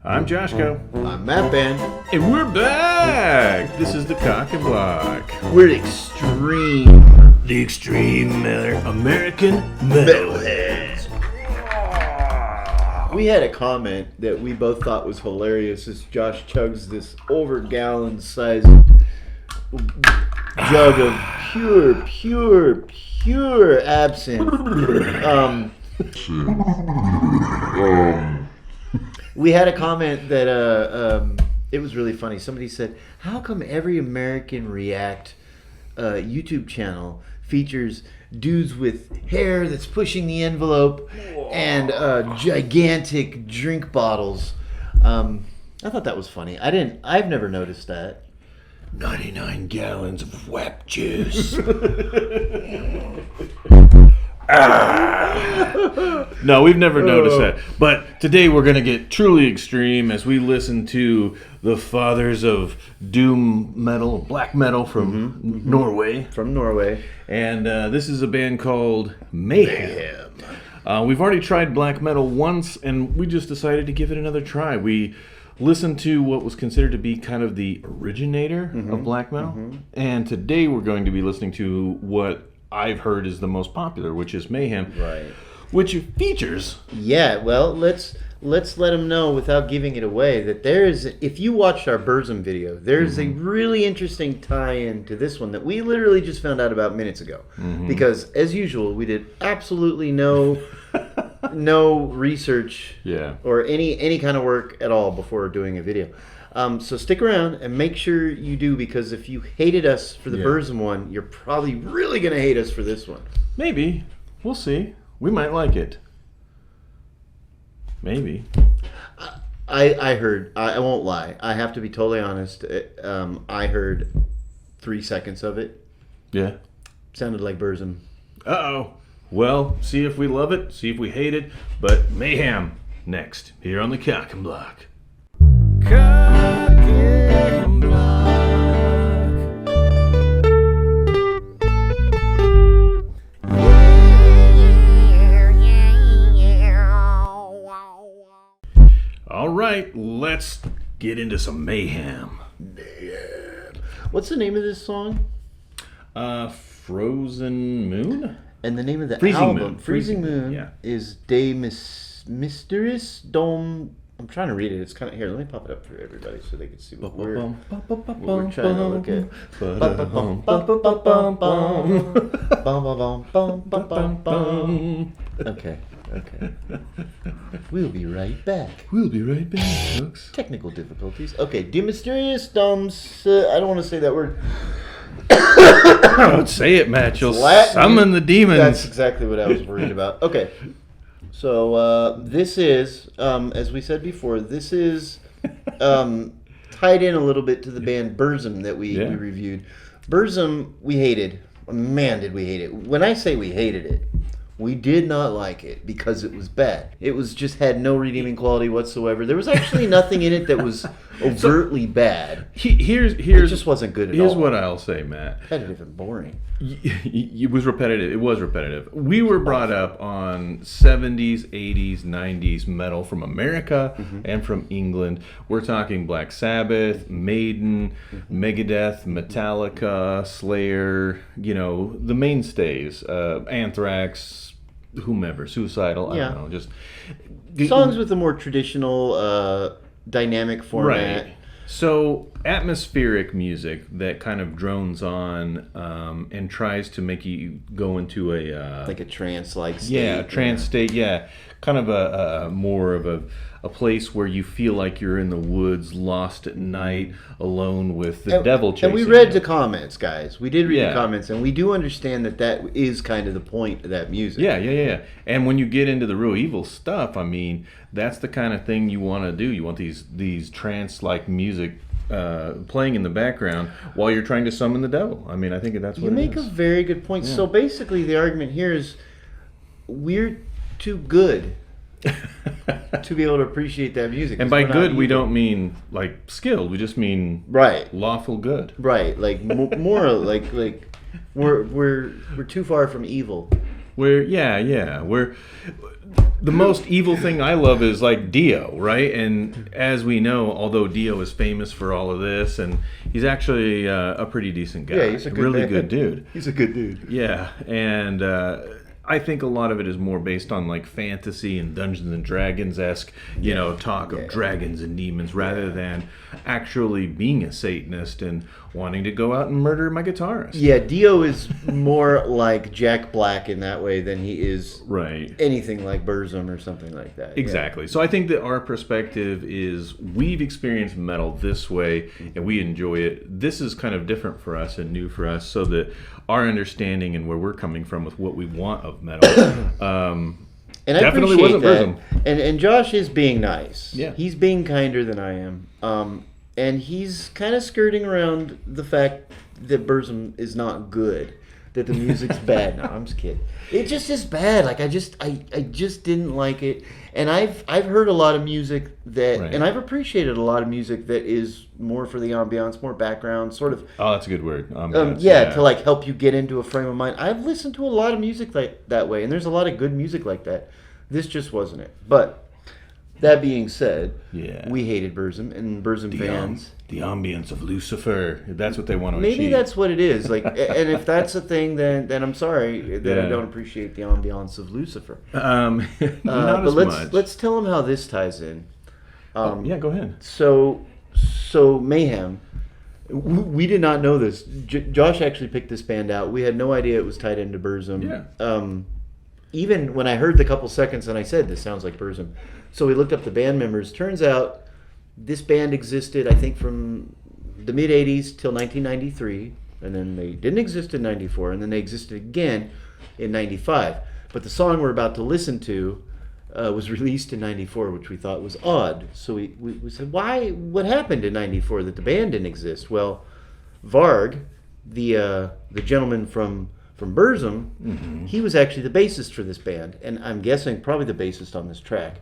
I'm Joshko. I'm Matt Ben. And we're back! This is the Cock and Block. We're extreme. The extreme American Metalheads. We had a comment that we both thought was hilarious as Josh chugs this over gallon sized jug of pure absinthe. We had a comment that it was really funny. Somebody said, how come every American React YouTube channel features dudes with hair that's pushing the envelope and gigantic drink bottles? I thought that was funny. I've never noticed that. 99 gallons of whap juice. No, we've never noticed that. But today we're going to get truly extreme as we listen to the fathers of doom metal, black metal from Norway. From Norway. And this is a band called Mayhem. We've already tried black metal once, and we just decided to give it another try. We listened to what was considered to be kind of the originator of black metal. And today we're going to be listening to what I've heard is the most popular, which is Mayhem. Right. Which features... Yeah, well, let's let them know without giving it away that if you watched our Burzum video, there's a really interesting tie-in to this one that we literally just found out about minutes ago. Because, as usual, we did absolutely no research or any kind of work at all before doing a video. So stick around and make sure you do, because if you hated us for the Burzum one, you're probably really going to hate us for this one. Maybe. We'll see. We might like it. Maybe. I heard, I won't lie, I have to be totally honest, I heard 3 seconds of it. Yeah. Sounded like Burzum. Uh-oh. Well, see if we love it, see if we hate it, but Mayhem next, here on the Cock and Block. Cock and Block. All right, let's get into some Mayhem. What's the name of this song? Frozen Moon? And the name of the Freezing album, Moon. Freezing Moon, yeah. is De Mysteris Dom. I'm trying to read it. It's kind of here. Let me pop it up for everybody so they can see what we're trying to look at. Okay. We'll be right back. We'll be right back, folks. Technical difficulties. Okay, De Mysterious Doms. I don't want to say that word. Don't say it, Matt. You'll summon the demons. That's exactly what I was worried about. Okay. So this is, as we said before, this is tied in a little bit to the band Burzum that we reviewed. Burzum, we hated. Man, did we hate it. When I say we hated it, we did not like it because it was bad. It was just had no redeeming quality whatsoever. There was actually nothing in it that was overtly bad. It just wasn't good at all. Here's what I'll say, Matt. Repetitive and boring. It was repetitive. It was repetitive. We were brought up on 70s, 80s, 90s metal from America and from England. We're talking Black Sabbath, Maiden, Megadeth, Metallica, Slayer, the mainstays, Anthrax, whomever, Suicidal, I don't know, just songs with a more traditional dynamic format. Right. So atmospheric music that kind of drones on and tries to make you go into a like a trance-like state. Yeah, a trance state. Yeah, kind of a more of a place where you feel like you're in the woods, lost at night, alone with the devil chasing. And we read the comments, guys. We did read the comments, and we do understand that is kind of the point of that music. Yeah. And when you get into the real evil stuff, I mean, that's the kind of thing you want to do. You want these trance-like music playing in the background while you're trying to summon the devil. I mean, I think that's what it is. You make a very good point. Yeah. So basically, the argument here is we're too good to be able to appreciate that music. And by good, we don't mean like skilled. We just mean lawful good. Right, like more like we're too far from evil. We're the most evil thing I love is like Dio, right? And as we know, although Dio is famous for all of this, and he's actually a pretty decent guy. Yeah, he's a good really man. good dude. He's a good dude. Yeah, and I think a lot of it is more based on like fantasy and Dungeons and Dragons-esque, talk of dragons and demons rather than actually being a Satanist and wanting to go out and murder my guitarist. Yeah, Dio is more like Jack Black in that way than he is anything like Burzum or something like that. Exactly. Yeah. So I think that our perspective is we've experienced metal this way and we enjoy it. This is kind of different for us and new for us, so that our understanding and where we're coming from with what we want of metal and I definitely appreciate wasn't that. Burzum. And Josh is being nice. Yeah. He's being kinder than I am. And he's kind of skirting around the fact that Burzum is not good, that the music's bad. No, I'm just kidding. It just is bad. Like I just didn't like it. And I've heard a lot of music that, and I've appreciated a lot of music that is more for the ambiance, more background, sort of. Oh, that's a good word. To like help you get into a frame of mind. I've listened to a lot of music that way, and there's a lot of good music like that. This just wasn't it. But that being said, we hated Burzum, and Burzum fans. The ambience of Lucifer. That's what they want to Maybe achieve. that's what it is. Like, and if that's a thing, then I'm sorry that I don't appreciate the ambiance of Lucifer. Not but as let's much. tell them how this ties in. Go ahead. So Mayhem. We did not know this. Josh actually picked this band out. We had no idea it was tied into Burzum. Yeah. Even when I heard the couple seconds and I said, this sounds like Burzum. So we looked up the band members. Turns out this band existed, I think, from the mid-'80s till 1993. And then they didn't exist in 94. And then they existed again in 95. But the song we're about to listen to was released in 94, which we thought was odd. So we said, why? What happened in 94 that the band didn't exist? Well, Varg, the gentleman from Burzum, he was actually the bassist for this band, and I'm guessing probably the bassist on this track,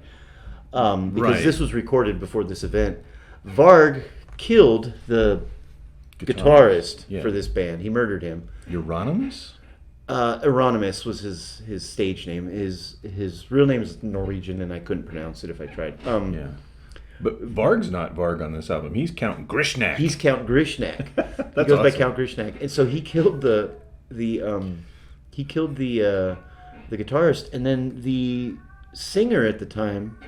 because this was recorded before this event. Varg killed the guitarist for this band. He murdered him. Euronymous? Euronymous was his stage name. His real name is Norwegian, and I couldn't pronounce it if I tried. But Varg's not Varg on this album. He's Count Grishnak. He's Count Grishnak. That's he goes by awesome. Count Grishnak, and so he killed the guitarist, and then the singer at the time.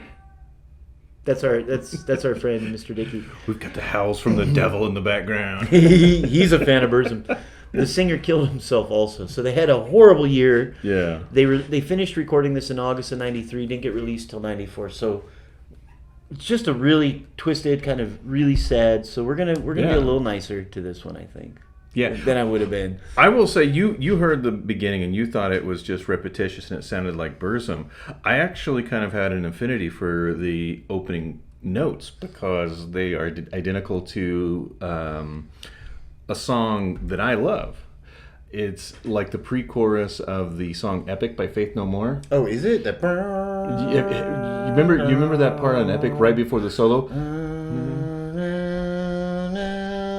That's our friend Mr. Dickey. We've got the howls from the devil in the background. He's a fan of Burzum. The singer killed himself also, so they had a horrible year. Yeah. They finished recording this in August of '93. Didn't get released till '94. So it's just a really twisted, kind of really sad. So we're gonna be a little nicer to this one, I think. Yeah. Than I would have been. I will say you heard the beginning and you thought it was just repetitious and it sounded like Burzum. I actually kind of had an affinity for the opening notes because they are identical to a song that I love. It's like the pre-chorus of the song "Epic" by Faith No More. Oh, is it? You remember that part on "Epic" right before the solo?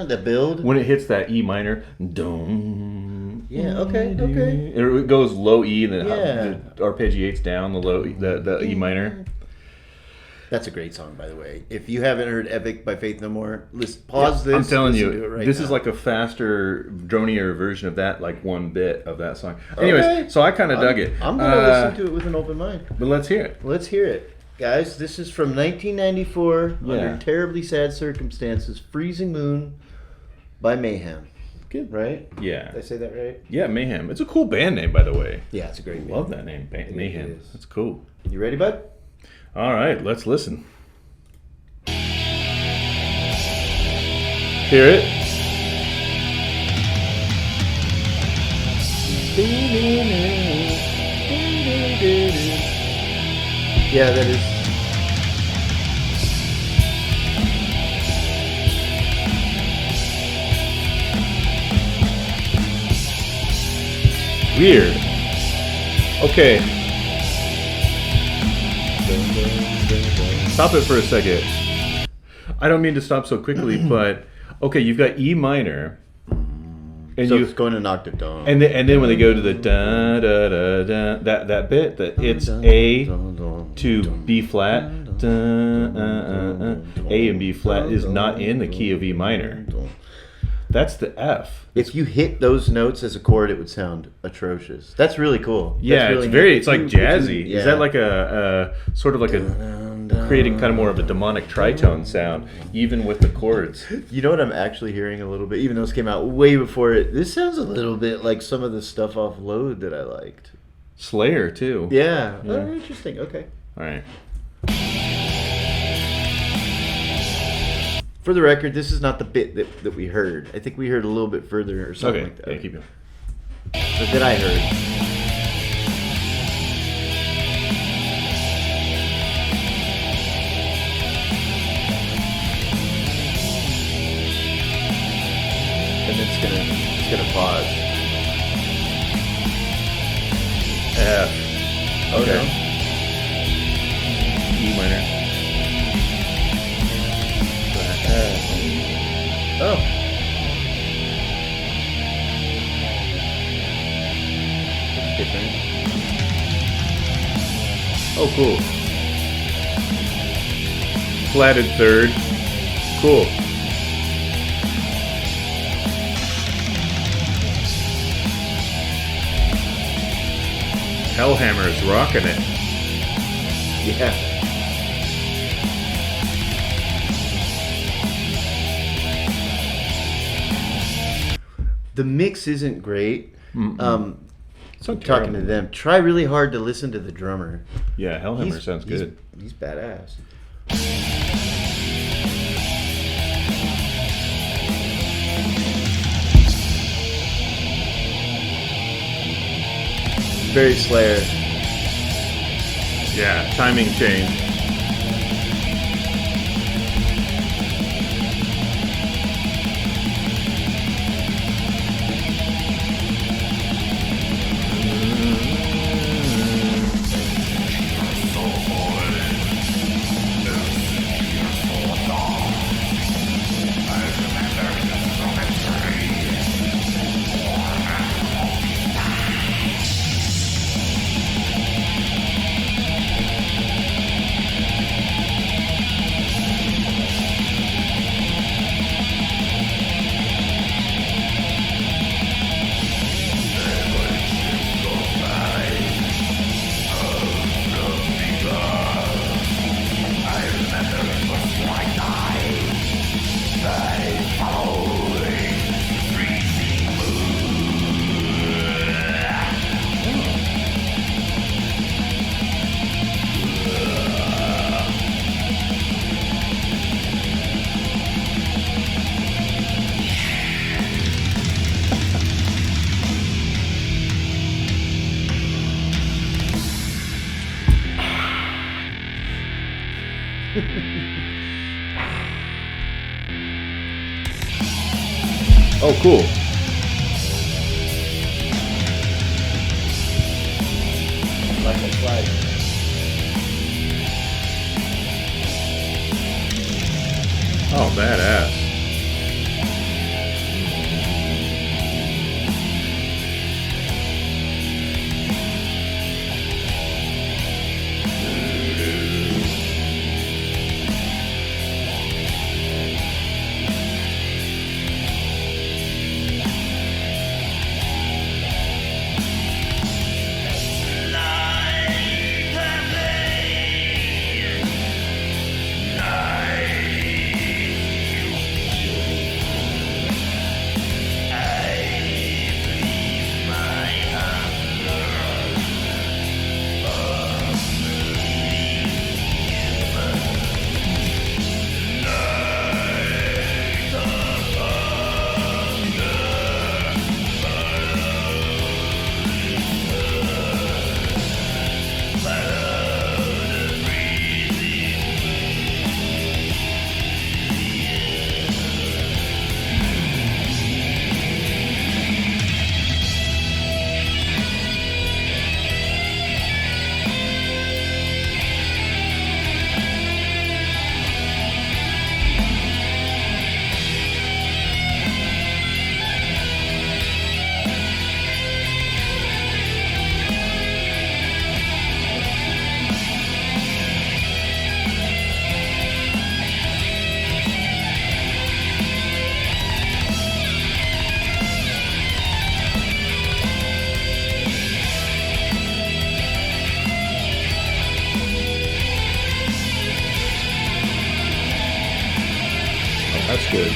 The build when it hits that E minor. Dum. Yeah. Okay. It goes low E and then the arpeggiates down the low the E minor. That's a great song, by the way. If you haven't heard "Epic" by Faith No More, pause this. I'm telling you, this is like a faster, dronier version of that, like one bit of that song. Anyways, so I kind of dug it. I'm going to listen to it with an open mind. But let's hear it. Let's hear it. Guys, this is from 1994, Under Terribly Sad Circumstances, Freezing Moon by Mayhem. Good. Right? Yeah. Did I say that right? Yeah, Mayhem. It's a cool band name, by the way. Yeah, it's a great name. Love that name, Mayhem. That's cool. You ready, bud? All right, let's listen. Hear it? Yeah, that is. Weird. Okay. Stop it for a second. I don't mean to stop so quickly, but okay, you've got E minor, And so you it's going an octave down. and then when they go to the da da da da that bit that it's A to B flat, A and B flat is not in the key of E minor. That's the F. If you hit those notes as a chord, it would sound atrocious. That's really cool. Yeah, That's it's like jazzy. Yeah. Is that like a sort of like a creating kind of more of a demonic tritone sound, even with the chords? You know what I'm actually hearing a little bit, even though this came out way before it. This sounds a little bit like some of the stuff off Load that I liked. Slayer too. Yeah. Yeah. Oh, interesting. Okay. All right. For the record, this is not the bit that we heard. I think we heard a little bit further or something Okay. like that. Yeah, keep going. But that I heard. And it's gonna pause. F. Oh Okay. no. E minor. Oh. That's different. Oh, cool. Flatted third. Cool. Hellhammer's rocking it. Yeah. The mix isn't great. So Talking to them, try really hard to listen to the drummer. Yeah, Hellhammer sounds good. He's badass. Very Slayer. Yeah, timing change. Oh, cool. Like a slide. Oh, badass. That's good.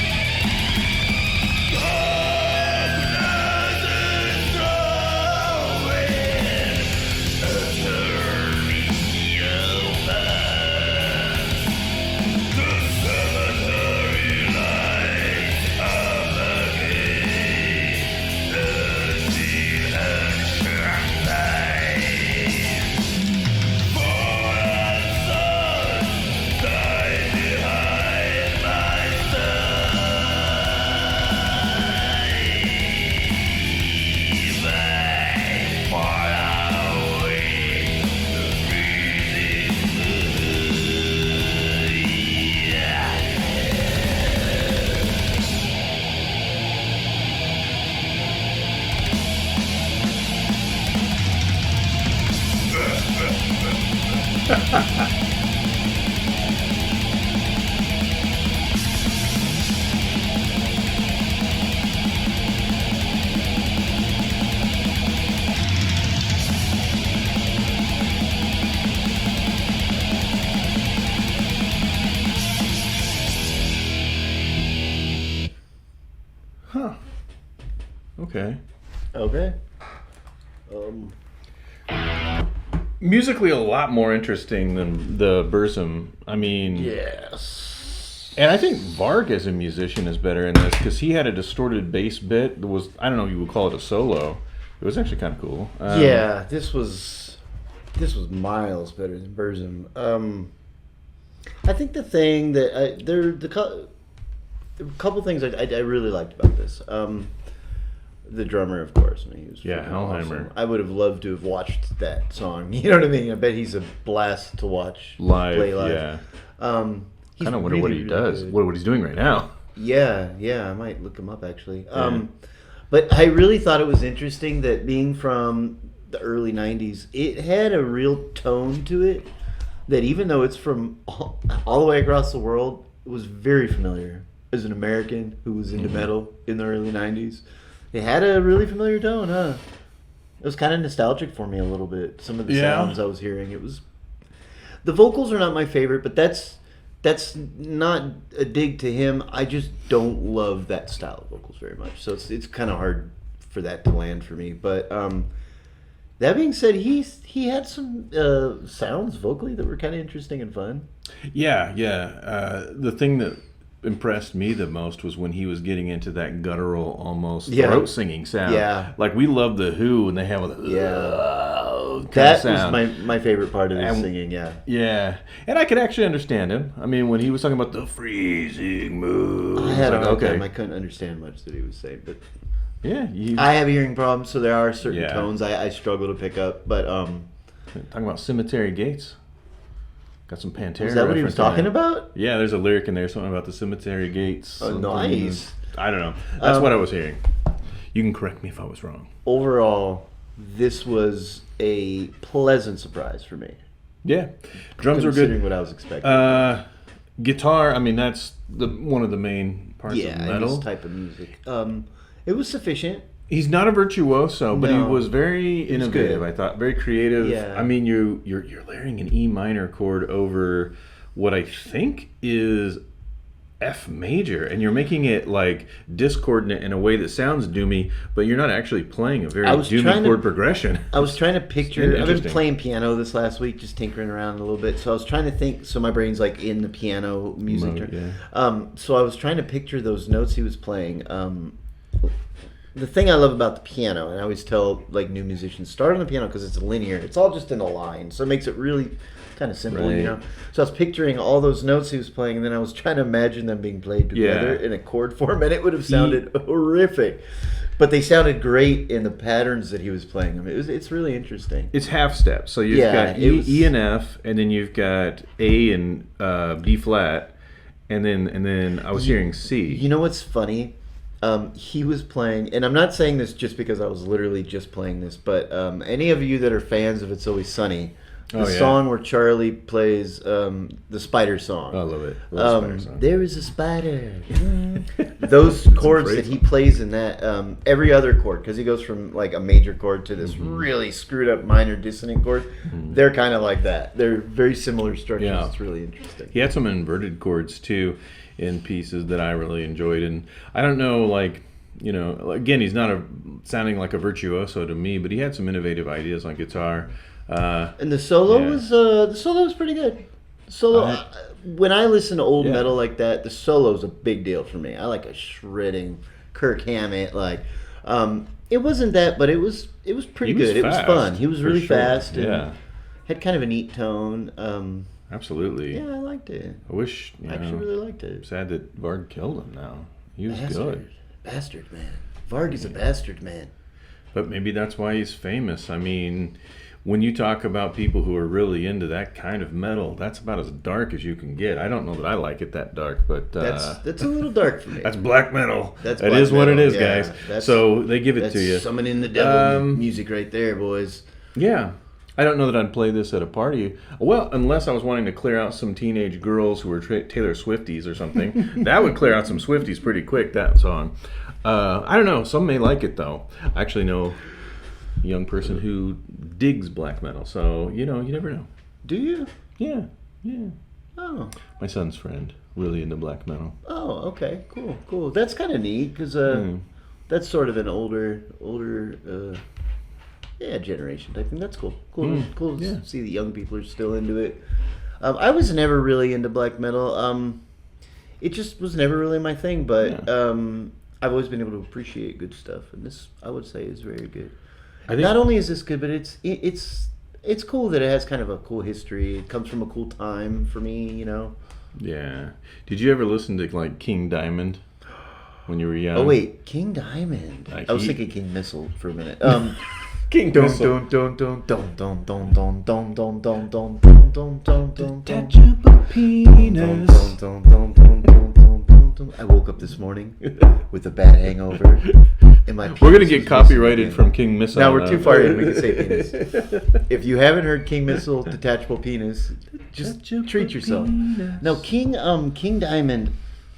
Huh. Okay. Okay. Musically, a lot more interesting than the Burzum. I mean, Yes. and I think Varg as a musician is better in this because he had a distorted bass bit that was, I don't know if you would call it a solo. It was actually kind of cool. Yeah, this was miles better than Burzum. I think the thing that there are a couple things I really liked about this. The drummer, of course. I mean, he was Hellheimer. awesome. I would have loved to have watched that song. You know what I mean? I bet he's a blast to watch play live. Yeah. I Kind of wonder what he does. What he's doing right now. Yeah, I might look him up actually. But I really thought it was interesting that being from the early '90s, it had a real tone to it that even though it's from all the way across the world, it was very familiar. As an American who was into metal in the early '90s, it had a really familiar tone, huh? It was kind of nostalgic for me a little bit. Some of the sounds I was hearing, the vocals are not my favorite, but that's not a dig to him. I just don't love that style of vocals very much, so it's kind of hard for that to land for me. But that being said, he had some sounds vocally that were kind of interesting and fun. Yeah. The thing that impressed me the most was when he was getting into that guttural, almost throat singing sound. Yeah. Like we love the Who, and they have a that sound. was my favorite part of his singing. Yeah, and I could actually understand him. I mean, when he was talking about the freezing moon, I had a hard time. I couldn't understand much that he was saying, but yeah, I have hearing problems, so there are certain tones I struggle to pick up. But talking about Cemetery Gates. Got some Pantera. Is that what he was talking about? Yeah, there's a lyric in there, something about the cemetery gates. Oh, nice. I don't know. That's what I was hearing. You can correct me if I was wrong. Overall, this was a pleasant surprise for me. Yeah. Drums were good. Considering what I was expecting. Guitar, I mean, that's one of the main parts of metal. This type of music. It was sufficient. He's not a virtuoso, but he was very innovative. I thought very creative. Yeah. I mean, you're layering an E minor chord over what I think is F major, and you're making it like discordant in a way that sounds doomy, but you're not actually playing a very doomy chord progression. I was trying to picture. I've been playing piano this last week, just tinkering around a little bit. So I was trying to think. So my brain's like in the piano music. So I was trying to picture those notes he was playing. The thing I love about the piano, and I always tell like new musicians, start on the piano because it's linear. It's all just in a line, so it makes it really kind of simple, you know. So I was picturing all those notes he was playing, and then I was trying to imagine them being played together in a chord form, and it would have sounded horrific. But they sounded great in the patterns that he was playing them. It's really interesting. It's half steps. So you've got E and F, and then you've got A and B flat, and then I was hearing C. You know what's funny? He was playing, and I'm not saying this just because I was literally just playing this, but any of you that are fans of It's Always Sunny The song where Charlie plays the spider song. I love it. Love the spider song. There is a spider. Those chords that he plays in that, every other chord, because he goes from like a major chord to this really screwed up minor dissonant chord, they're kind of like that. They're very similar structures. Yeah. It's really interesting. He had some inverted chords too in pieces that I really enjoyed. And I don't know, like, you know, again, he's not sounding like a virtuoso to me, but he had some innovative ideas on guitar. And the solo was pretty good. Solo, when I listen to old metal like that, the solo is a big deal for me. I like a shredding Kirk Hammett. Like, it wasn't that, but it was pretty good. It was fun. He was really fast and had kind of a neat tone. Absolutely. Yeah, I liked it. I wish. I actually really liked it. Sad that Varg killed him. Now he was good. Bastard man. Varg is a bastard man. But maybe that's why he's famous. I mean, when you talk about people who are really into that kind of metal, that's about as dark as you can get. I don't know that I like it that dark, but that's a little dark for me. That's black metal. That is what it is, guys. So they give it to you. That's summoning the devil music right there, boys. Yeah. I don't know that I'd play this at a party. Well, unless I was wanting to clear out some teenage girls who were Taylor Swifties or something. That would clear out some Swifties pretty quick, that song. I don't know. Some may like it, though. I actually know a young person who digs black metal. So, you know, you never know. Do you? Yeah. Oh. My son's friend, really into black metal. Oh, okay. Cool. That's kind of neat because that's sort of an older generation type thing. That's cool. Cool to see the young people are still into it. I was never really into black metal. It just was never really my thing, but I've always been able to appreciate good stuff, and this, I would say, is very good. Not only is this good, but it's cool that it has kind of a cool history. It comes from a cool time for me, you know. Yeah. Did you ever listen to like King Diamond when you were young? Oh wait, King Diamond. I was thinking King Missile for a minute. King Missile. Detachable penis. I woke up this morning with a bad hangover. We're gonna get copyrighted from King Missile. Now we're too far in. We can say penis. If you haven't heard King Missile, detachable penis, just treat yourself. No, King Diamond.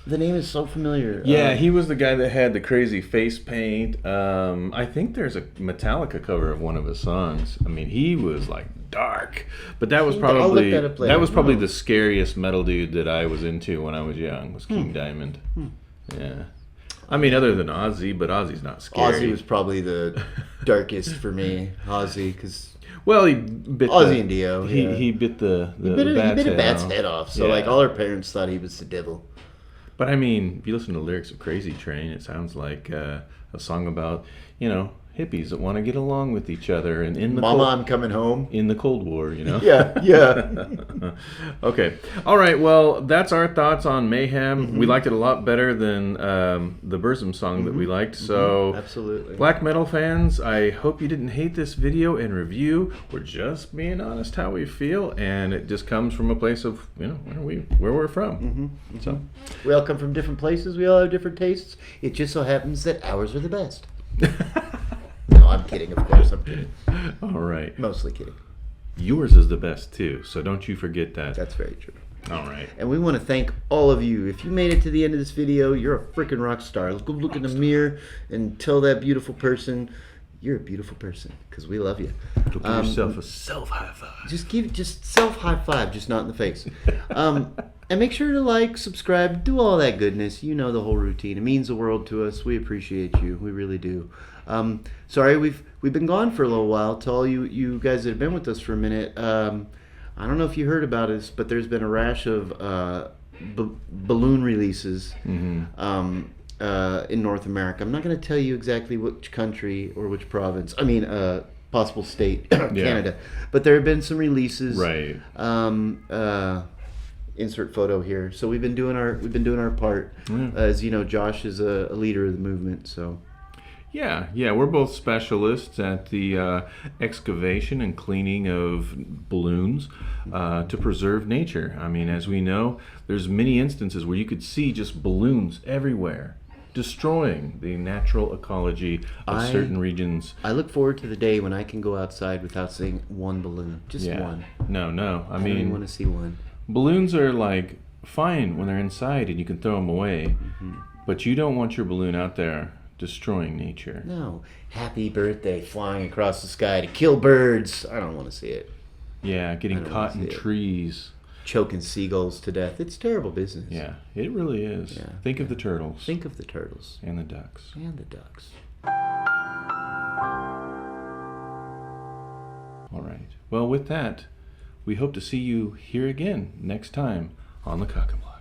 The name is so familiar. Yeah, he was the guy that had the crazy face paint. I think there's a Metallica cover of one of his songs. I mean, he was like dark, but that was probably the scariest metal dude that I was into when I was young. Was King Diamond? Yeah. I mean, other than Ozzy, but Ozzy's not scary. Ozzy was probably the darkest for me. Ozzy, because he bit Ozzy and Dio. He bit the bat's a bat's head off. So like all our parents thought he was the devil. But I mean, if you listen to the lyrics of Crazy Train, it sounds like a song about, you know, hippies that want to get along with each other and in the Mama, I'm coming home. In the Cold War, you know. Yeah. Okay. All right. Well, that's our thoughts on Mayhem. We liked it a lot better than the Burzum song that we liked. So, absolutely. Black metal fans, I hope you didn't hate this video and review. We're just being honest how we feel, and it just comes from a place of, you know, where we're from. So, we all come from different places. We all have different tastes. It just so happens that ours are the best. No, I'm kidding. Of course, I'm kidding. All right. Mostly kidding. Yours is the best, too, so don't you forget that. That's very true. All right. And we want to thank all of you. If you made it to the end of this video, you're a freaking rock star. Let's go look in the mirror and tell that beautiful person, you're a beautiful person, because we love you. Give yourself a self-high-five. Just self-high-five, just not in the face. And make sure to like, subscribe, do all that goodness. You know the whole routine. It means the world to us. We appreciate you. We really do. Sorry, we've been gone for a little while. To all you guys that have been with us for a minute, I don't know if you heard about us, but there's been a rash of balloon releases in North America. I'm not going to tell you exactly which country or which province. I mean, possible state, Canada. But there have been some releases. Right. Insert photo here. So we've been doing our part. As you know, Josh is a leader of the movement. So. Yeah, we're both specialists at the excavation and cleaning of balloons to preserve nature. I mean, as we know, there's many instances where you could see just balloons everywhere. destroying the natural ecology of certain regions. I look forward to the day when I can go outside without seeing one balloon. Just one. No. I don't mean, even want to see one. balloons are like fine when they're inside and you can throw them away, but you don't want your balloon out there destroying nature. No. Happy birthday flying across the sky to kill birds. I don't want to see it. Yeah, getting caught in trees. Choking seagulls to death. It's terrible business. Yeah, it really is. Yeah. Think of the turtles. Think of the turtles. And the ducks. And the ducks. All right. Well, with that, we hope to see you here again next time on the Cock and Block.